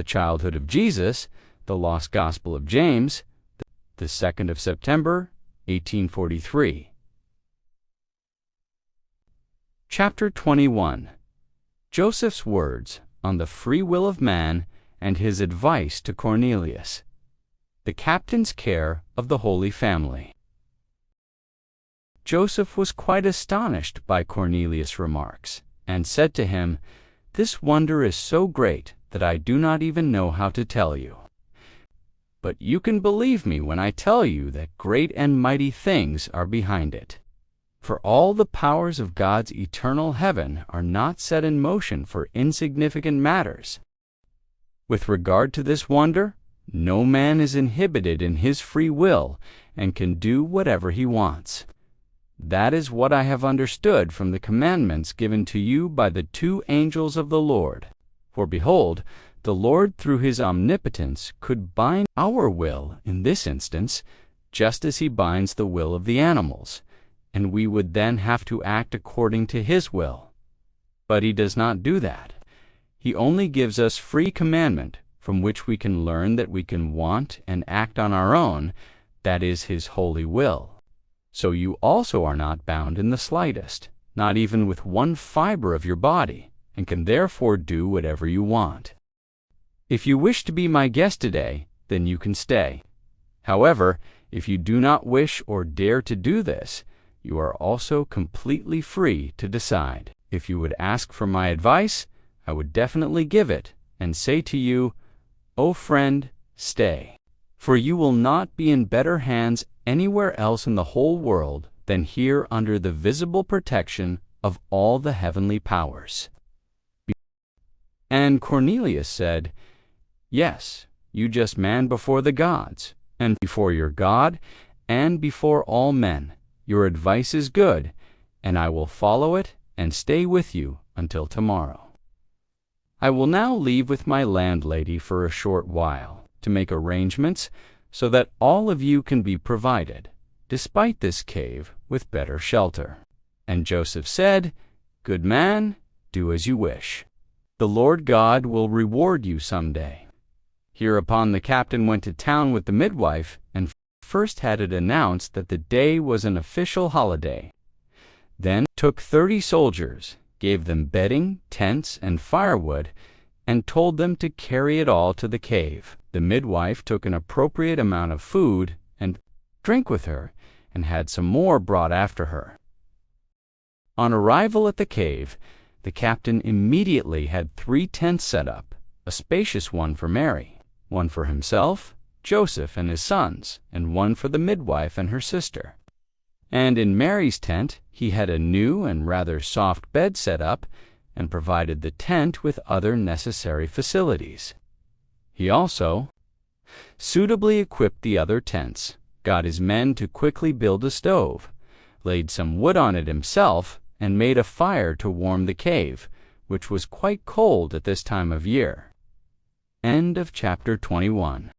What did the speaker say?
The Childhood of Jesus, The Lost Gospel of James, the 2nd of September, 1843. Chapter 21. Joseph's words on the free will of man and his advice to Cornelius. The captain's care of the Holy Family. Joseph was quite astonished by Cornelius' remarks, and said to him, "This wonder is so great that I do not even know how to tell you. But you can believe me when I tell you that great and mighty things are behind it. For all the powers of God's eternal heaven are not set in motion for insignificant matters. With regard to this wonder, no man is inhibited in his free will and can do whatever he wants. That is what I have understood from the commandments given to you by the 2 angels of the Lord. For behold, the Lord through his omnipotence could bind our will in this instance, just as he binds the will of the animals, and we would then have to act according to his will. But he does not do that. He only gives us free commandment, from which we can learn that we can want and act on our own, that is his holy will. So you also are not bound in the slightest, not even with one fiber of your body, and can therefore do whatever you want. If you wish to be my guest today, then you can stay. However, if you do not wish or dare to do this, you are also completely free to decide. If you would ask for my advice, I would definitely give it, and say to you, 'O friend, stay.' For you will not be in better hands anywhere else in the whole world than here under the visible protection of all the heavenly powers." And Cornelius said, "Yes, you just man before the gods, and before your God, and before all men. Your advice is good, and I will follow it and stay with you until tomorrow. I will now leave with my landlady for a short while to make arrangements so that all of you can be provided, despite this cave, with better shelter." And Joseph said, "Good man, do as you wish. The Lord God will reward you some day." Hereupon the captain went to town with the midwife and first had it announced that the day was an official holiday. Then took 30 soldiers, gave them bedding, tents, and firewood, and told them to carry it all to the cave. The midwife took an appropriate amount of food and drink with her, and had some more brought after her. On arrival at the cave, the captain immediately had 3 tents set up, a spacious one for Mary, one for himself, Joseph and his sons, and one for the midwife and her sister. And in Mary's tent he had a new and rather soft bed set up, and provided the tent with other necessary facilities. He also suitably equipped the other tents, got his men to quickly build a stove, laid some wood on it himself, and made a fire to warm the cave, which was quite cold at this time of year. End of chapter 21.